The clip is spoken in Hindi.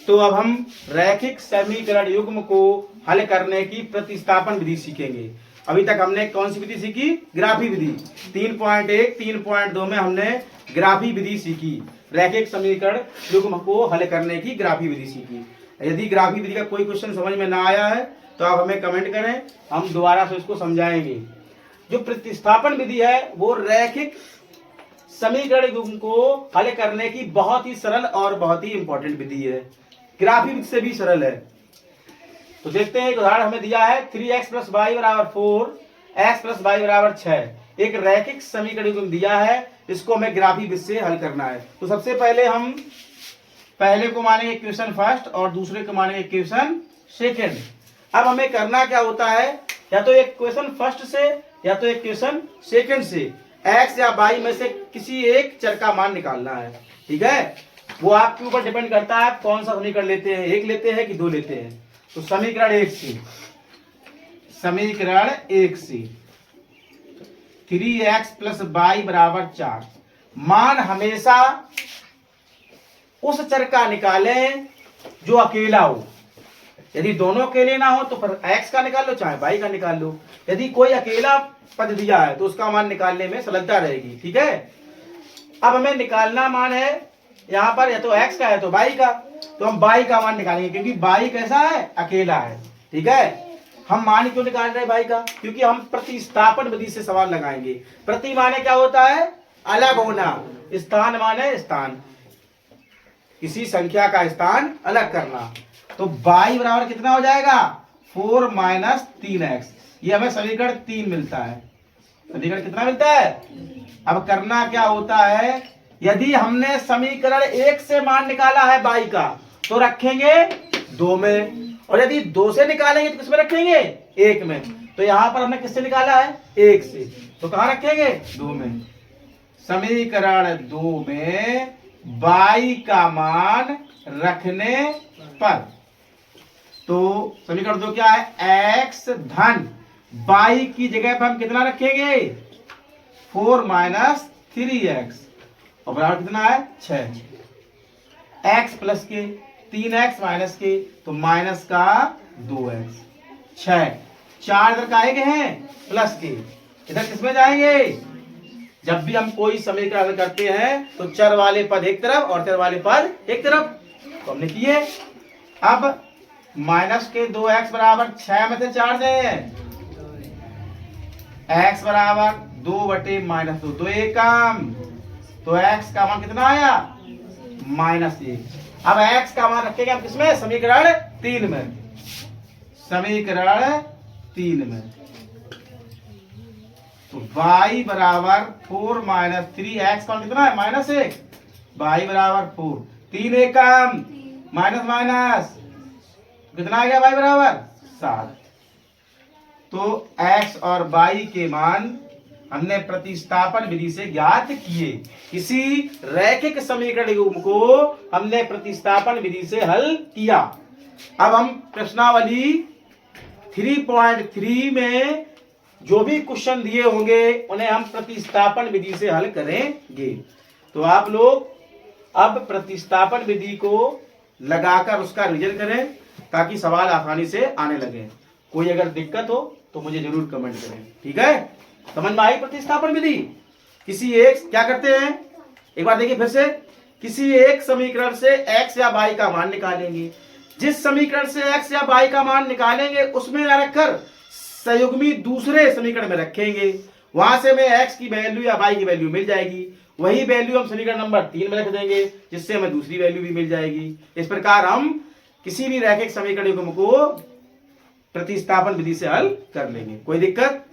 तो अब हम रैखिक समीकरण युग्म को हल करने की प्रतिस्थापन विधि सीखेंगे। अभी तक हमने कौन सी विधि सीखी? ग्राफी विधि। 3.1 3.2 में हमने ग्राफी विधि सीखी, रैखिक समीकरण युग्म को हल करने की ग्राफी विधि सीखी। यदि ग्राफी विधि का कोई क्वेश्चन समझ में ना आया है तो आप हमें कमेंट करें, हम दोबारा से इसको समझाएंगे। जो प्रतिस्थापन विधि है वो रैखिक समीकरण युग्म को हल करने की बहुत ही सरल और बहुत ही इंपॉर्टेंट विधि है, ग्राफी विधि से भी सरल है। तो देखते हैं, एक उदाहरण हमें दिया है 3x + y = 4, x + y = 6। एक रैखिक समीकरण युग्म दिया है, इसको हमें ग्राफी विधि से हल करना है। तो सबसे पहले हम पहले को मानेंगे इक्वेशन फर्स्ट और दूसरे को मानेंगे इक्वेशन सेकंड। अब हमें करना क्या होता है, या तो इक्वेशन फर्स्ट से या तो इक्वेशन सेकंड से x या y में से किसी एक चर का मान निकालना है। ठीक है, वो आपके ऊपर डिपेंड करता है आप कौन सा समीकरण लेते हैं, एक लेते हैं कि दो लेते हैं। तो समीकरण एक से 3x + y = 4 मान हमेशा उस चर का निकालें जो अकेला हो। यदि दोनों अकेले ना हो तो फिर x का निकाल लो चाहे y का निकाल लो। यदि कोई अकेला पद दिया है तो उसका मान निकालने में सरलता रहेगी। ठीक है, अब हमें निकालना मान है यहाँ पर या तो x का है तो y का, तो हम y का मान निकालेंगे क्योंकि y कैसा है? अकेला है। ठीक है, हम मान क्यों निकाल रहे हैं y का? क्योंकि हम प्रतिस्थापन विधि से सवाल लगाएंगे। प्रति माने क्या होता है? अलग होना। स्थान माने स्थान, किसी संख्या का स्थान अलग करना। तो y बराबर कितना हो जाएगा? 4 - 3x। ये हमें समीकरण 3 मिलता है। समीकरण कितना मिलता है? अब करना क्या होता है, यदि हमने समीकरण 1 से मान निकाला है y का तो रखेंगे 2 में, और यदि 2 से निकालेंगे तो किसमें रखेंगे? 1 में। तो यहां पर हमने किससे निकाला है? 1 से, तो कहां रखेंगे? 2 में। समीकरण 2 में y का मान रखने पर, तो समीकरण 2 क्या है? x धन y की जगह पर हम कितना रखेंगे? 4 - 3x और बराबर कितना है? 6। x प्लस के 3x माइनस के, तो माइनस का 2x 6। 4 इधर का आएंगे हैं प्लस के, इधर किसमें जाएंगे? जब भी हम कोई समीकरण हल करते हैं तो चर वाले पद एक तरफ और चर वाले पद एक तरफ, तो हमने किए। अब माइनस के 2x = 6 में से 4 दें, x = 2/-2, तो एक काम, तो x का मान कितना आया? -1। अब x का मान रखेंगे हम किसमें? समीकरण 3 में। समीकरण 3 में तो y = 4 - 3x का कितना है? -1। y = 4, 3 एक काम, माइनस कितना आ गया? y = 7। तो x और y के मान हमने प्रतिस्थापन विधि से ज्ञात किए। किसी रैखिक समीकरण युग्म को हमने प्रतिस्थापन विधि से हल किया। अब हम प्रश्नावली 3.3 में जो भी क्वेश्चन दिए होंगे उन्हें हम प्रतिस्थापन विधि से हल करेंगे। तो आप लोग अब प्रतिस्थापन विधि को लगाकर उसका रिविजन करें ताकि सवाल आसानी से आने लगे। कोई अगर दिक्कत हो तो मुझे जरूर कमेंट करें। ठीक है, समझ में आई प्रतिस्थापन विधि? किसी एक क्या करते हैं, एक बार देखिए फिर से, किसी एक समीकरण से x या y का मान निकालेंगे। जिस समीकरण से x या y का मान निकालेंगे उसमें न रखकर संयुग्मी दूसरे समीकरण में रखेंगे। वहां से हमें x की वैल्यू या y की वैल्यू मिल जाएगी। वही वैल्यू हम समीकरण नंबर 3 में रख देंगे जिससे हमें दूसरी वैल्यू भी मिल जाएगी। इस प्रकार हम किसी भी रैखिक समीकरण युग्म को प्रतिस्थापन विधि से हल कर लेंगे। कोई दिक्कत?